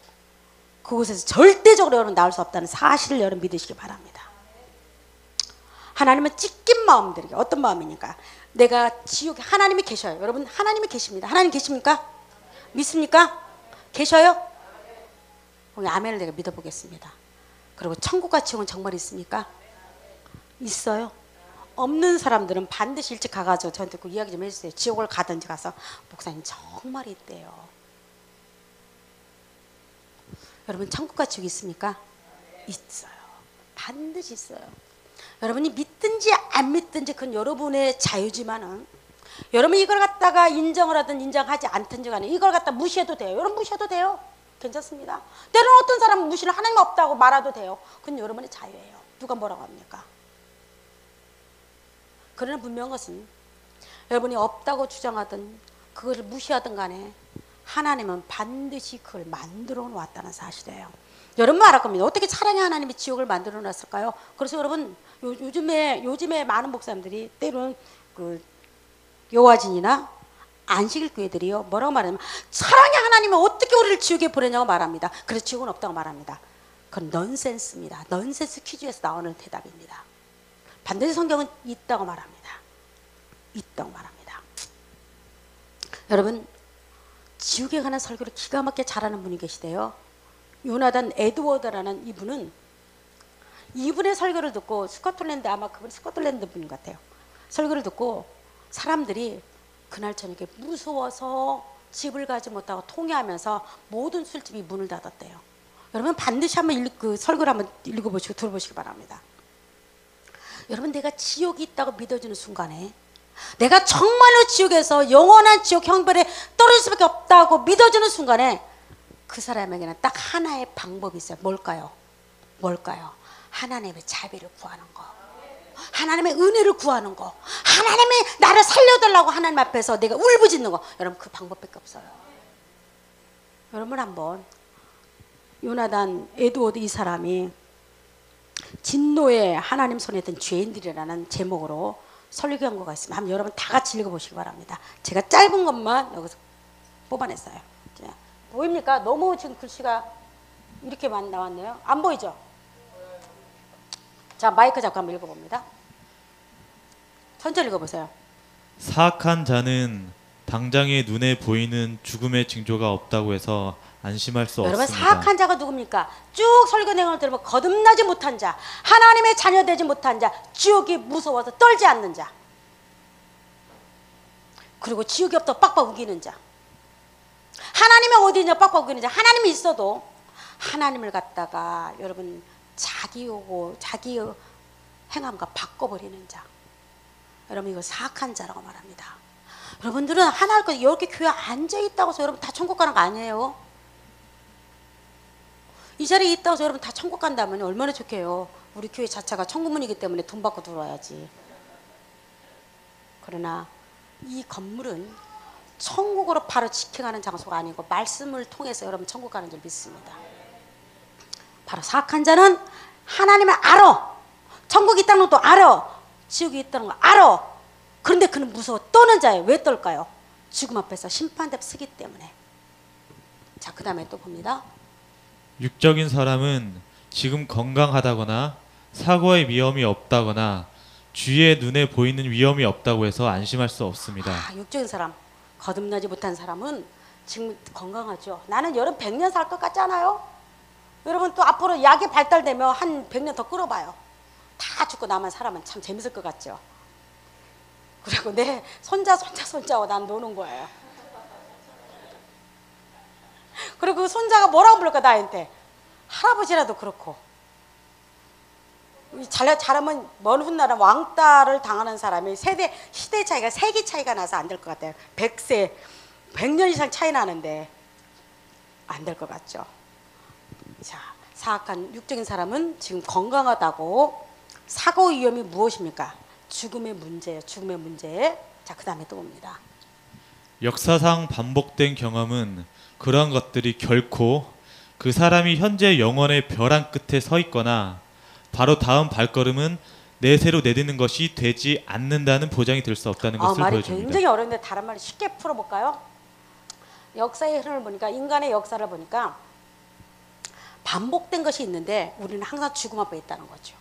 그곳에서 절대적으로 여러분 나올 수 없다는 사실을 여러분 믿으시기 바랍니다. 하나님은 찢긴 마음들이 어떤 마음이니까 내가 지옥에 하나님이 계셔요. 여러분 하나님이 계십니다. 하나님 계십니까? 믿습니까? 계셔요? 아멘을 내가 믿어보겠습니다. 그리고 천국과 지옥은 정말 있습니까? 있어요. 없는 사람들은 반드시 일찍 가가지고 저한테 그 이야기 좀 해주세요. 지옥을 가든지 가서 목사님 정말 있대요. 여러분 천국과 지옥이 있습니까? 있어요. 반드시 있어요. 여러분이 믿든지 안 믿든지 그건 여러분의 자유지만은 여러분 이걸 갖다가 인정을 하든 인정하지 않든지 간에 이걸 갖다 무시해도 돼요. 여러분 무시해도 돼요. 괜찮습니다. 때로는 어떤 사람은 무시를 하나님 없다고 말해도 돼요. 그건 여러분의 자유예요. 누가 뭐라고 합니까? 그러나 분명한 것은 여러분이 없다고 주장하든 그것을 무시하든 간에 하나님은 반드시 그걸 만들어 놓았다는 사실이에요. 여러분 말할 겁니다. 어떻게 사랑의 하나님이 지옥을 만들어 놨을까요? 그래서 여러분 요즘에 많은 목사님들이 때로는 그 여호와진이나 안식일 교회들이요 뭐라고 말하냐면 사랑의 하나님은 어떻게 우리를 지옥에 보내냐고 말합니다. 그래서 지옥은 없다고 말합니다. 그건 넌센스입니다. 넌센스 퀴즈에서 나오는 대답입니다. 반드시 성경은 있다고 말합니다. 있다고 말합니다. 여러분 지옥에 관한 설교를 기가 막히게 잘하는 분이 계시대요. 요나단 에드워드라는 이분의 설교를 듣고 스코틀랜드 아마 그분 스코틀랜드 분 같아요. 설교를 듣고 사람들이 그날 저녁에 무서워서 집을 가지 못하고 통회하면서 모든 술집이 문을 닫았대요. 여러분 반드시 한번 그 설교를 한번 읽어보시고 들어보시기 바랍니다. 여러분 내가 지옥이 있다고 믿어지는 순간에 내가 정말로 지옥에서 영원한 지옥 형벌에 떨어질 수밖에 없다고 믿어지는 순간에 그 사람에게는 딱 하나의 방법이 있어요. 뭘까요? 하나님의 자비를 구하는 거, 하나님의 은혜를 구하는 거, 하나님이 나를 살려달라고 하나님 앞에서 내가 울부짖는 거. 여러분 그 방법밖에 없어요. 여러분 한번 요나단 에드워드 이 사람이 진노의 하나님 손에 든 죄인들이라는 제목으로 설교한 거가 있습니다. 한번 여러분 다 같이 읽어보시기 바랍니다. 제가 짧은 것만 여기서 뽑아냈어요. 자, 보입니까? 너무 지금 글씨가 이렇게 많이 나왔네요. 안 보이죠? 자 마이크 잡고 한번 읽어봅니다. 천천히 읽어보세요. 사악한 자는 당장의 눈에 보이는 죽음의 징조가 없다고 해서 안심할 수 여러분 없습니다. 사악한 자가 누굽니까? 쭉 설교 내용을 들으면 거듭나지 못한 자, 하나님의 자녀 되지 못한 자, 지옥이 무서워서 떨지 않는 자, 그리고 지옥이 없다고 빡빡 우기는 자, 하나님이 어디 있냐 빡빡 우기는 자, 하나님이 있어도 하나님을 갖다가 여러분 자기 행함과 바꿔버리는 자, 여러분 이거 사악한 자라고 말합니다. 여러분들은 하나님 거 이렇게 교회 앉아있다고 해서 여러분 다 천국 가는 거 아니에요. 이 자리에 있다고 해서 여러분 다 천국 간다면 얼마나 좋게요. 우리 교회 자체가 천국문이기 때문에 돈 받고 들어와야지. 그러나 이 건물은 천국으로 바로 직행하는 장소가 아니고 말씀을 통해서 여러분 천국 가는 줄 믿습니다. 바로 사악한 자는 하나님을 알아. 천국이 있다는 것도 알아. 지옥이 있다는 거 알아. 그런데 그는 무서워 떠는 자예요. 왜 떨까요? 죽음 앞에서 심판대 쓰기 때문에. 자, 그 다음에 또 봅니다. 육적인 사람은 지금 건강하다거나 사고의 위험이 없다거나 주의 눈에 보이는 위험이 없다고 해서 안심할 수 없습니다. 육적인 사람, 거듭나지 못한 사람은 지금 건강하죠? 나는 여러분 100년 살 것 같지 않아요? 여러분 또 앞으로 약이 발달되면 한 100년 더 끌어봐요. 다 죽고 나만 살아면 참 재밌을 것 같죠? 그리고 내 손자하고 난 노는 거예요. 그리고 그 손자가 뭐라고 부를까 나한테? 할아버지라도 그렇고. 잘하면 먼 훗날에 왕따를 당하는 사람이 시대 차이가 세기 차이가 나서 안 될 것 같아요. 100년 이상 차이 나는데 안 될 것 같죠. 자, 사악한 육적인 사람은 지금 건강하다고. 사고 위험이 무엇입니까? 죽음의 문제예요. 죽음의 문제. 자, 그 다음에 또 봅니다. 역사상 반복된 경험은 그러한 것들이 결코 그 사람이 현재 영혼의 벼랑 끝에 서 있거나 바로 다음 발걸음은 내세로 내딛는 것이 되지 않는다는 보장이 될 수 없다는 것을 말이 보여줍니다. 굉장히 어려운데 다른 말을 쉽게 풀어볼까요? 역사의 흐름을 보니까, 인간의 역사를 보니까 반복된 것이 있는데 우리는 항상 죽음 앞에 있다는 거죠.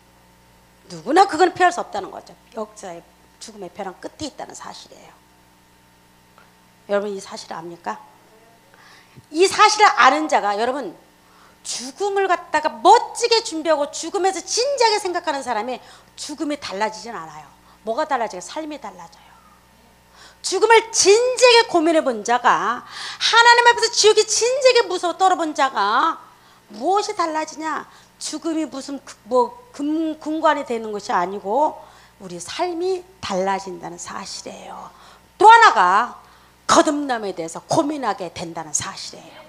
누구나 그건 피할 수 없다는 거죠. 역사의 죽음의 벼랑 끝에 있다는 사실이에요. 여러분 이 사실을 압니까? 이 사실을 아는 자가, 여러분 죽음을 갖다가 멋지게 준비하고 죽음에서 진지하게 생각하는 사람이 죽음이 달라지진 않아요. 뭐가 달라져요? 삶이 달라져요. 죽음을 진지하게 고민해 본 자가, 하나님 앞에서 지옥이 진지하게 무서워 떨어본 자가 무엇이 달라지냐? 죽음이 무슨 금관이 되는 것이 아니고 우리 삶이 달라진다는 사실이에요. 또 하나가 거듭남에 대해서 고민하게 된다는 사실이에요.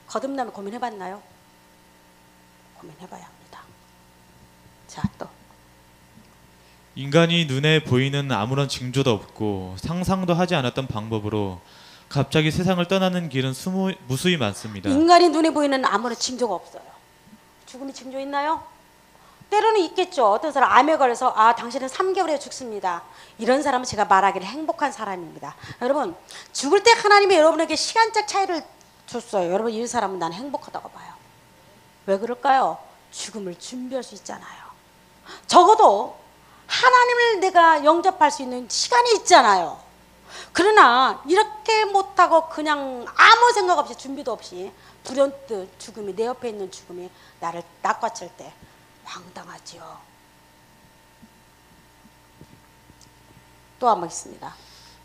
거듭남에 고민해봤나요? 고민해봐야 합니다. 자, 또 인간이 눈에 보이는 아무런 징조도 없고 상상도 하지 않았던 방법으로 갑자기 세상을 떠나는 길은 무수히 많습니다. 인간이 눈에 보이는 아무런 징조가 없어요. 죽음이 징조 있나요? 때로는 있겠죠. 어떤 사람 암에 걸려서 당신은 3개월에 죽습니다. 이런 사람은 제가 말하기를 행복한 사람입니다. 여러분 죽을 때 하나님이 여러분에게 시간적 차이를 줬어요. 여러분 이 사람은 난 행복하다고 봐요. 왜 그럴까요? 죽음을 준비할 수 있잖아요. 적어도 하나님을 내가 영접할 수 있는 시간이 있잖아요. 그러나 이렇게 못하고 그냥 아무 생각 없이 준비도 없이 불현듯 죽음이, 내 옆에 있는 죽음이 나를 낚아챌 때 황당하지요. 또 한 번 있습니다.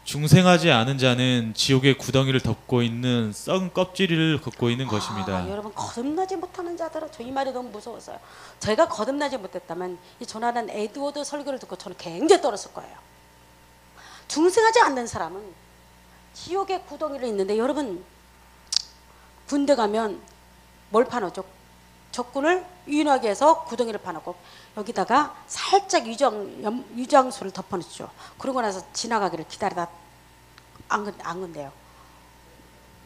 중생하지 않은 자는 지옥의 구덩이를 덮고 있는 썩은 껍질을 걷고 있는 것입니다. 여러분 거듭나지 못하는 자들은, 저 이 말이 너무 무서웠어요. 저희가 거듭나지 못했다면 이 조나단 에드워드 설교를 듣고 저는 굉장히 떨었을 거예요. 중생하지 않는 사람은 지옥의 구덩이를 있는데, 여러분 군대 가면 뭘 파놓죠? 적군을 유인하게 해서 구덩이를 파놓고 여기다가 살짝 유장수를 덮어놓죠. 그러고 나서 지나가기를 기다리다 안 건대요.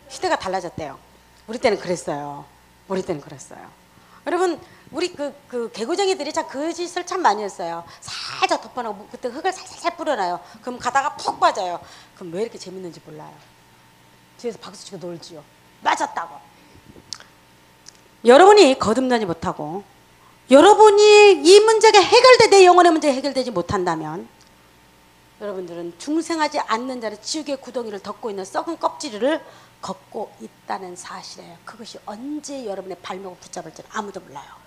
시대가 달라졌대요. 우리 때는 그랬어요. 여러분 우리 그 개구쟁이들이 참 그 짓을 참 많이 했어요. 살짝 덮어놓고 그때 흙을 살살 뿌려놔요. 그럼 가다가 푹 빠져요. 그럼 왜 이렇게 재밌는지 몰라요. 뒤에서 박수 치고 놀지요. 맞았다고. 여러분이 거듭나지 못하고 여러분이 이 문제가 내 영혼의 문제가 해결되지 못한다면 여러분들은 중생하지 않는 자를 지옥의 구덩이를 덮고 있는 썩은 껍질을 걷고 있다는 사실이에요. 그것이 언제 여러분의 발목을 붙잡을지는 아무도 몰라요.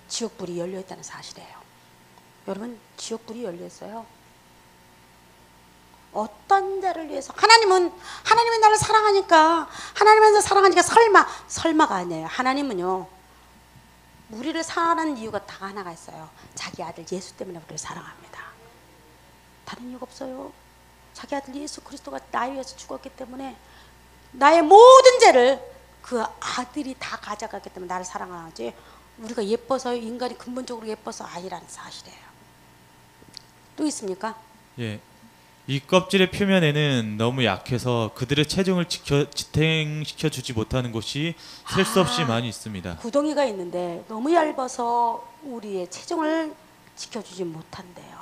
지옥불이 열려있다는 사실이에요. 여러분 지옥불이 열려있어요. 어떤 자를 위해서? 하나님이 나를 사랑하니까, 설마가 아니에요. 하나님은요 우리를 사랑하는 이유가 다 하나가 있어요. 자기 아들 예수 때문에 우리를 사랑합니다. 다른 이유가 없어요. 자기 아들 예수 그리스도가 나를 위해서 죽었기 때문에 나의 모든 죄를 그 아들이 다 가져갔기 때문에 나를 사랑하지, 우리가 예뻐서, 인간이 근본적으로 예뻐서 아니라는 사실이에요. 또 있습니까? 예, 이 껍질의 표면에는 너무 약해서 그들의 체중을 지탱시켜 주지 못하는 곳이 셀 수 없이 많이 있습니다. 구덩이가 있는데 너무 얇아서 우리의 체중을 지켜주지 못한대요.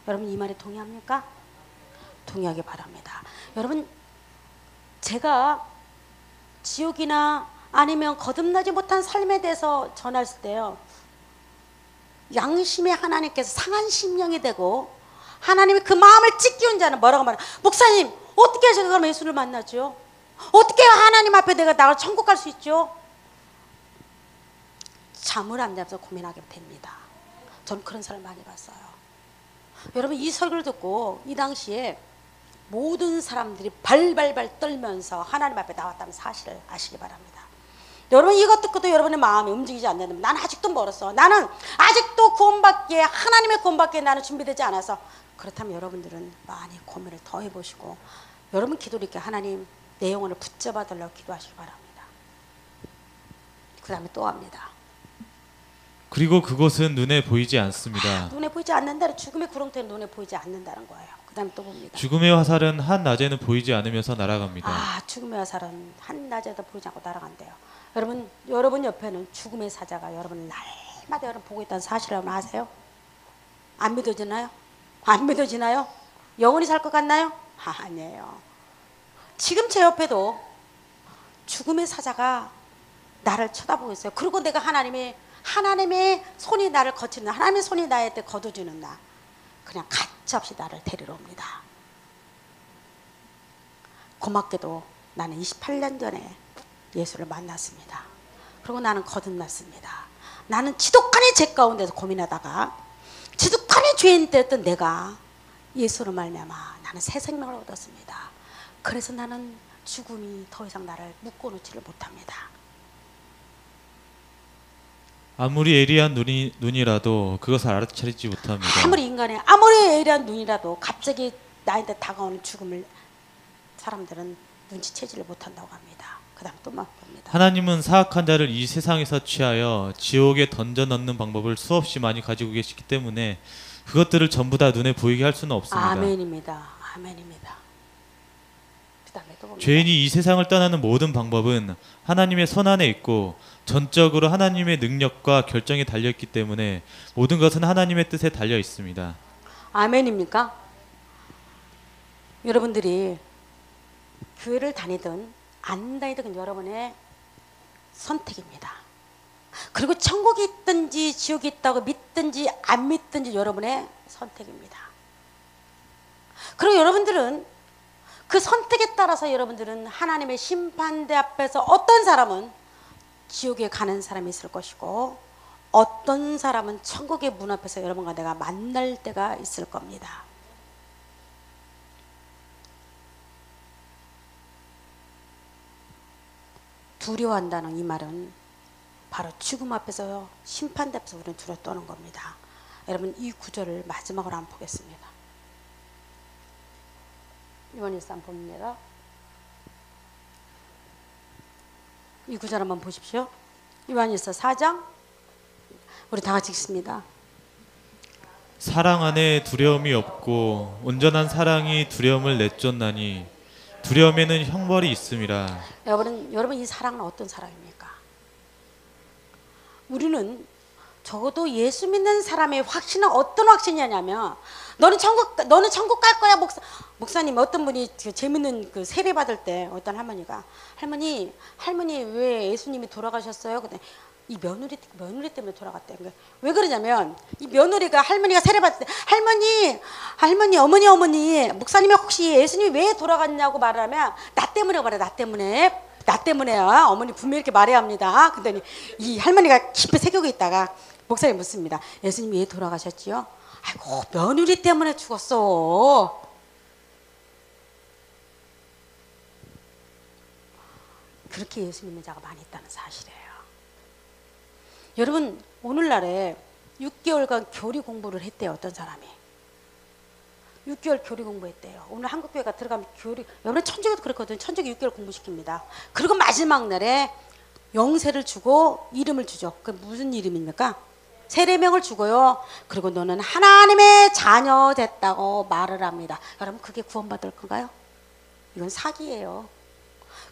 여러분 이 말에 동의합니까? 동의하기 바랍니다. 여러분 제가 지옥이나 아니면 거듭나지 못한 삶에 대해서 전할 때요, 양심의 하나님께서 상한 심령이 되고 하나님이 그 마음을 찢기운 자는 뭐라고 말해요? 목사님 어떻게 해서 그럼 예수를 만나죠? 어떻게 하나님 앞에 내가 나가 천국 갈 수 있죠? 잠을 안 자면서 고민하게 됩니다. 저는 그런 사람 많이 봤어요. 여러분 이 설교를 듣고 이 당시에 모든 사람들이 발발발 떨면서 하나님 앞에 나왔다는 사실을 아시기 바랍니다. 여러분 이것 듣고도 여러분의 마음이 움직이지 않는다면 나는 아직도 멀었어. 나는 아직도 구원받기에 하나님의 구원받기에 나는 준비되지 않아서 그렇다면 여러분들은 많이 고민을 더 해보시고 여러분 기도를 이렇게 하나님 내 영혼을 붙잡아 달라고 기도하시기 바랍니다. 그 다음에 또 합니다. 그리고 그곳은 눈에 보이지 않습니다. 눈에 보이지 않는다는 죽음의 구렁텅이는 눈에 보이지 않는다는 거예요. 그 다음에 또 봅니다. 죽음의 화살은 한낮에는 보이지 않으면서 날아갑니다. 죽음의 화살은 한낮에도 보이지 않고 날아간대요. 여러분 옆에는 죽음의 사자가 여러분을 날마다 여러분 보고 있다는 사실을 여러분 아세요? 안 믿어지나요? 안 믿어지나요? 영원히 살 것 같나요? 아니에요. 지금 제 옆에도 죽음의 사자가 나를 쳐다보고 있어요. 그리고 내가 하나님의 손이 나를 거치는 하나님의 손이 나한테 거둬주는 나 그냥 가차없이 나를 데리러 옵니다. 고맙게도 나는 28년 전에 예수를 만났습니다. 그리고 나는 거듭났습니다. 나는 지독하니 죄 가운데서 고민하다가 지독하니 죄인 되었던 내가 예수로 말미암아 나는 새 생명을 얻었습니다. 그래서 나는 죽음이 더 이상 나를 묶어놓지를 못합니다. 아무리 예리한 눈이라도 그것을 알아차리지 못합니다. 아무리 예리한 눈이라도 갑자기 나한테 다가오는 죽음을 사람들은 눈치채지를 못한다고 합니다. 그 다음 또 봅니다. 하나님은 사악한 자를 이 세상에서 취하여 지옥에 던져 넣는 방법을 수없이 많이 가지고 계시기 때문에 그것들을 전부 다 눈에 보이게 할 수는 없습니다. 아멘입니다. 아멘입니다. 그 다음에 또 봅니다. 죄인이 이 세상을 떠나는 모든 방법은 하나님의 손 안에 있고 전적으로 하나님의 능력과 결정에 달려있기 때문에 모든 것은 하나님의 뜻에 달려 있습니다. 아멘입니까? 여러분들이 교회를 다니든 안 다니든 여러분의 선택입니다. 그리고 천국이 있든지 지옥이 있다고 믿든지 안 믿든지 여러분의 선택입니다. 그리고 여러분들은 그 선택에 따라서 여러분들은 하나님의 심판대 앞에서 어떤 사람은 지옥에 가는 사람이 있을 것이고 어떤 사람은 천국의 문 앞에서 여러분과 내가 만날 때가 있을 겁니다. 두려워한다는 이 말은 바로 죽음 앞에서 심판대 앞에서 우리는 두려워 떠는 겁니다. 여러분 이 구절을 마지막으로 한번 보겠습니다. 요한일서 한번 봅니다. 이 구절 한번 보십시오. 요한일서 4장 우리 다 같이 읽습니다. 사랑 안에 두려움이 없고 온전한 사랑이 두려움을 내쫓나니 두려움에는 형벌이 있음이라. 여러분 이 사랑은 어떤 사랑입니까? 우리는 적어도 예수 믿는 사람의 확신은 어떤 확신이냐면 너는 천국 갈 거야. 목사님 어떤 분이 재밌는 그 세례 받을 때 어떤 할머니가 할머니 왜 예수님이 돌아가셨어요? 근데 이 며느리 때문에 돌아갔대. 왜 그러냐면 이 며느리가 할머니가 세례 받을 때 할머니 어머니 목사님이 혹시 예수님이 왜 돌아갔냐고 말을 하면 나 때문에 말해. 나 때문에야. 어머니 분명히 이렇게 말해야 합니다. 근데 이 할머니가 깊이 새기고 있다가 목사님 묻습니다. 예수님이 왜 돌아가셨지요? 아이고 며느리 때문에 죽었어. 그렇게 예수 믿는 자가 많이 있다는 사실이에요. 여러분 오늘날에 6개월간 교리 공부를 했대요. 어떤 사람이 6개월 교리 공부했대요. 오늘 한국교회가 들어가면 여러분 천주교도 그렇거든요. 천주교 6개월 공부시킵니다. 그리고 마지막 날에 영세를 주고 이름을 주죠. 그 무슨 이름입니까? 세례명을 주고요. 그리고 너는 하나님의 자녀 됐다고 말을 합니다. 여러분 그게 구원받을 건가요? 이건 사기예요.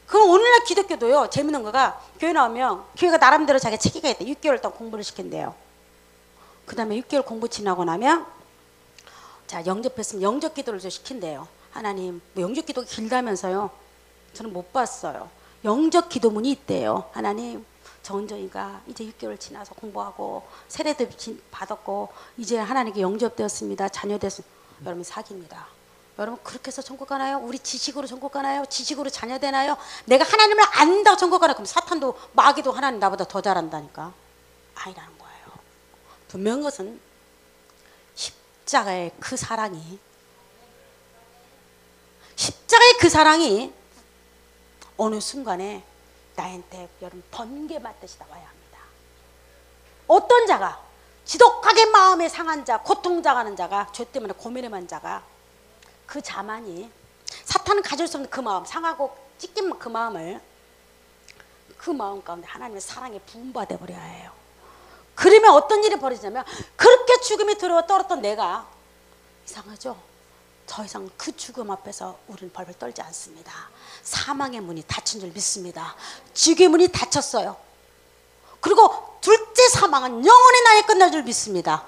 그럼 오늘날 기독교도요. 재밌는 거가 교회 나오면 교회가 나름대로 자기 체계가 있대. 6개월 동안 공부를 시킨대요. 그 다음에 6개월 공부 지나고 나면 자 영접했으면 영접 기도를 좀 시킨대요. 하나님 뭐 영접 기도가 길다면서요. 저는 못 봤어요. 영접 기도문이 있대요. 하나님 정은정이가 이제 6개월 지나서 공부하고 세례도 받았고 이제 하나님께 영접되었습니다. 자녀됐습니다. 여러분 사기입니다. 여러분 그렇게 해서 천국 가나요? 우리 지식으로 천국 가나요? 지식으로 자녀 되나요? 내가 하나님을 안다고 천국 가나? 그럼 사탄도 마귀도 하나님 나보다 더 잘한다니까? 아니라는 거예요. 분명한 것은 십자가의 그 사랑이 어느 순간에 나한테 여러분 번개 맞듯이 나와야 합니다. 어떤 자가 지독하게 마음에 상한 자, 고통당하는 자가, 죄 때문에 고민해만 자가 그 자만이 사탄은 가질 수 없는 그 마음, 상하고 찢긴 그 마음을 그 마음 가운데 하나님의 사랑에 부음받아 버려야 해요. 그러면 어떤 일이 벌어지냐면 그렇게 죽음이 떨었던 내가 이상하죠? 더 이상 그 죽음 앞에서 우리는 벌벌 떨지 않습니다. 사망의 문이 닫힌 줄 믿습니다. 지옥의 문이 닫혔어요. 그리고 둘째 사망은 영원의 날이 끝날 줄 믿습니다.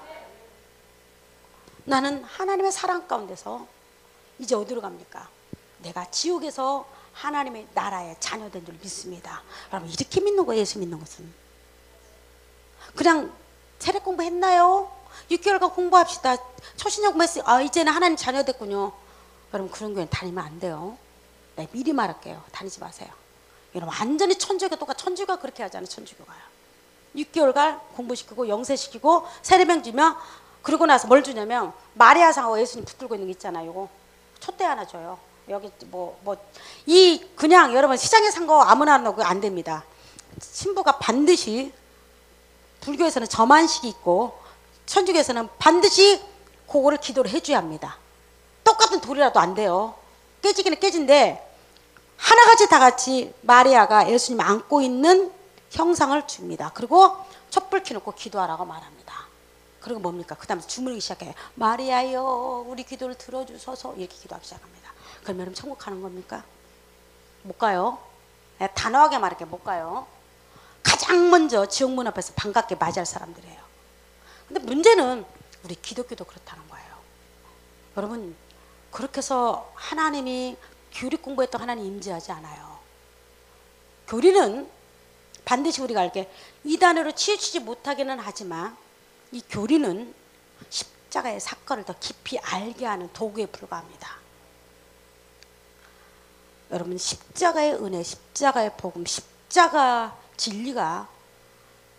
나는 하나님의 사랑 가운데서 이제 어디로 갑니까? 내가 지옥에서 하나님의 나라의 자녀된 줄 믿습니다. 여러분 이렇게 믿는 거예요. 예수 믿는 것은 그냥 세례 공부했나요? 6개월간 공부합시다. 초신형 공부했어요. 아 이제는 하나님 자녀 됐군요. 여러분 그런 교회 다니면 안 돼요. 네, 미리 말할게요. 다니지 마세요. 여러분 완전히 천주교가 천주교가 그렇게 하잖아요. 천주교가요. 6개월간 공부시키고 영세시키고 세례명 주면 그러고 나서 뭘 주냐면 마리아상하고 예수님 붙들고 있는 거 있잖아요. 이거 촛대 하나 줘요. 여기 이 그냥 여러분 시장에 산 거 아무나 넣고 안 됩니다. 신부가 반드시 불교에서는 점안식이 있고 천주교에서는 반드시 그거를 기도를 해줘야 합니다. 똑같은 돌이라도 안 돼요. 깨지기는 깨진데 하나같이 다 같이 마리아가 예수님 안고 있는 형상을 줍니다. 그리고 촛불 켜놓고 기도하라고 말합니다. 그리고 뭡니까? 그 다음에 주문하기 시작해요. 마리아여 우리 기도를 들어주소서 이렇게 기도하기 시작합니다. 그럼 여러분 천국 가는 겁니까? 못 가요. 단호하게 말할게요. 못 가요. 가장 먼저 지옥문 앞에서 반갑게 맞이할 사람들이에요. 근데 문제는 우리 기독교도 그렇다는 거예요. 여러분 그렇게 해서 하나님이 교리 공부했던 하나님 임재하지 않아요. 교리는 반드시 우리가 알게 이단으로 치우치지 못하기는 하지만 이 교리는 십자가의 사건을 더 깊이 알게 하는 도구에 불과합니다. 여러분 십자가의 은혜, 십자가의 복음, 십자가 진리가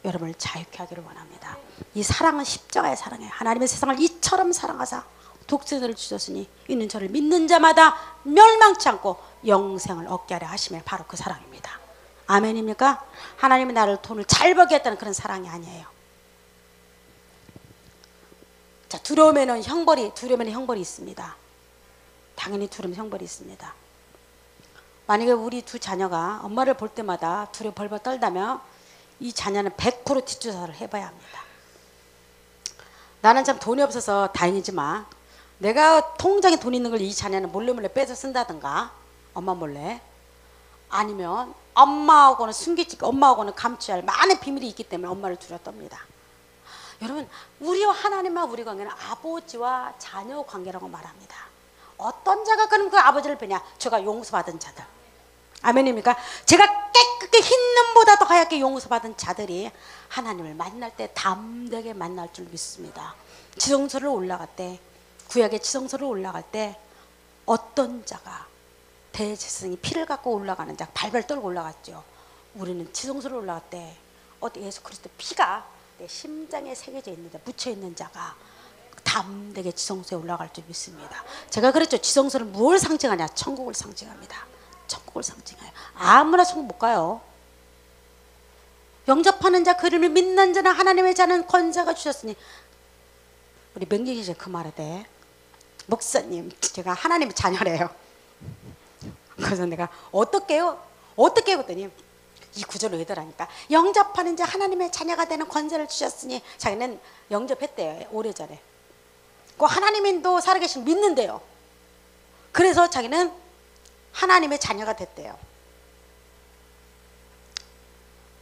여러분을 자유케 하기를 원합니다. 이 사랑은 십자가의 사랑이에요. 하나님의 세상을 이처럼 사랑하사 독생자를 주셨으니 이는 저를 믿는 자마다 멸망치 않고 영생을 얻게 하려 하시며 바로 그 사랑입니다. 아멘입니까? 하나님이 나를 돈을 잘 벌게 했다는 그런 사랑이 아니에요. 자, 두려움에는 형벌이 있습니다. 당연히 두려움 형벌이 있습니다. 만약에 우리 두 자녀가 엄마를 볼 때마다 두려워 벌벌 떨다면 이 자녀는 100% 뒷조사를 해봐야 합니다. 나는 참 돈이 없어서 다행이지만 내가 통장에 돈 있는 걸 이 자녀는 몰래 빼서 쓴다든가 엄마 몰래 아니면 엄마하고는 숨기지 엄마하고는 감춰야 할 많은 비밀이 있기 때문에 엄마를 두려워 떱니다. 여러분 우리와 하나님과 우리 관계는 아버지와 자녀 관계라고 말합니다. 어떤 자가 그럼 그 아버지를 뵈냐? 제가 용서받은 자들. 아멘입니까? 제가 깨끗게 흰 눈보다 더 하얗게 용서받은 자들이 하나님을 만날 때 담대하게 만날 줄 믿습니다. 지성소를 올라갈 때 구약의 지성소를 올라갈 때 어떤 자가 대제사장이 피를 갖고 올라가는 자 발발 떨고 올라갔죠. 우리는 지성소를 올라갈 때 예수 그리스도 피가 내 심장에 새겨져 있는 자 묻혀 있는 자가 담대하게 지성소에 올라갈 줄 믿습니다. 제가 그랬죠. 지성소는 무엇을 상징하냐? 천국을 상징합니다. 천국을 상징해요. 아무나 천국 못 가요. 영접하는 자 그를 믿는 자는 하나님의 자는 권세가 주셨으니 우리 명기기자 그 말에 대해 목사님 제가 하나님의 자녀래요. 그래서 내가 어떻게요? 그랬더니 이 구절을 외더라니까 영접하는 자 하나님의 자녀가 되는 권세를 주셨으니 자기는 영접했대요. 오래전에 그 하나님도 살아계신 믿는데요. 그래서 자기는 하나님의 자녀가 됐대요.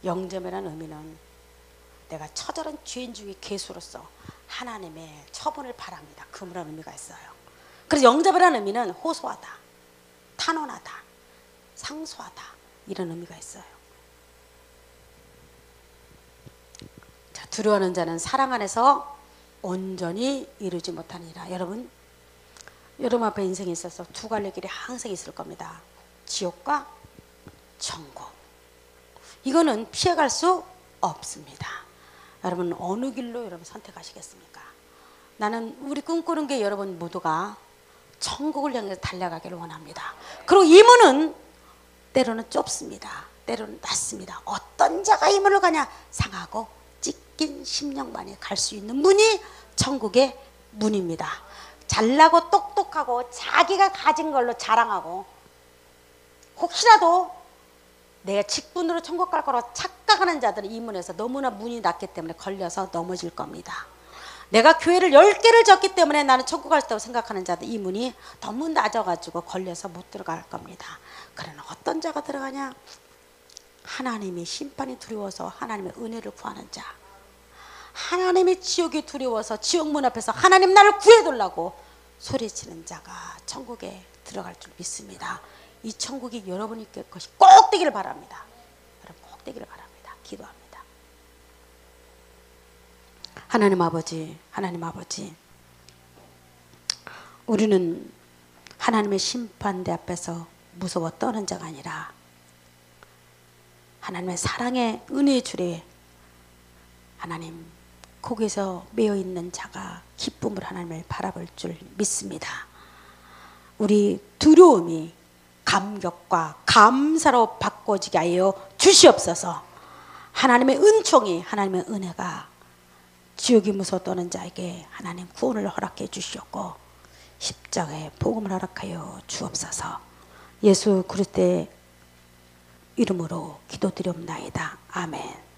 영접이라는 의미는 내가 처절한 죄인 중에 괴수로서 하나님의 처분을 바랍니다. 그런 의미가 있어요. 그래서 영접이라는 의미는 호소하다, 탄원하다, 상소하다 이런 의미가 있어요. 두려워하는 자는 사랑 안에서 온전히 이루지 못하니라. 여러분 앞에 인생에 있어서 두 갈래 길이 항상 있을 겁니다. 지옥과 천국. 이거는 피해갈 수 없습니다. 여러분 어느 길로 여러분 선택하시겠습니까? 나는 우리 꿈꾸는 게 여러분 모두가 천국을 향해 달려가기를 원합니다. 그리고 이 문은 때로는 좁습니다. 때로는 낮습니다. 어떤 자가 이 문을 가냐? 상하고 찢긴 심령만이 갈 수 있는 문이 천국의 문입니다. 잘나고 똑똑하고 자기가 가진 걸로 자랑하고 혹시라도 내가 직분으로 천국 갈 거라고 착각하는 자들은 이 문에서 너무나 문이 낮기 때문에 걸려서 넘어질 겁니다. 내가 교회를 10개를 졌기 때문에 나는 천국 갈 수 있다고 생각하는 자들 이 문이 너무 낮아가지고 걸려서 못 들어갈 겁니다. 그러나 어떤 자가 들어가냐? 하나님이 심판이 두려워서 하나님의 은혜를 구하는 자, 하나님의 지옥이 두려워서 지옥문 앞에서 하나님 나를 구해달라고 소리치는 자가 천국에 들어갈 줄 믿습니다. 이 천국이 여러분이 것이 꼭 되기를 바랍니다. 여러분 꼭 되기를 바랍니다. 기도합니다. 하나님 아버지, 우리는 하나님의 심판대 앞에서 무서워 떠는 자가 아니라 하나님의 사랑의 은혜의 줄에 하나님 거기서 매여 있는 자가 기쁨을 하나님을 바라볼 줄 믿습니다. 우리 두려움이 감격과 감사로 바꿔지게 하여 주시옵소서. 하나님의 은총이, 하나님의 은혜가 지옥이 무서워 떠는 자에게 하나님 구원을 허락해 주시옵고 십자가의 복음을 허락하여 주옵소서. 예수 그리스도의 이름으로 기도드리옵나이다. 아멘.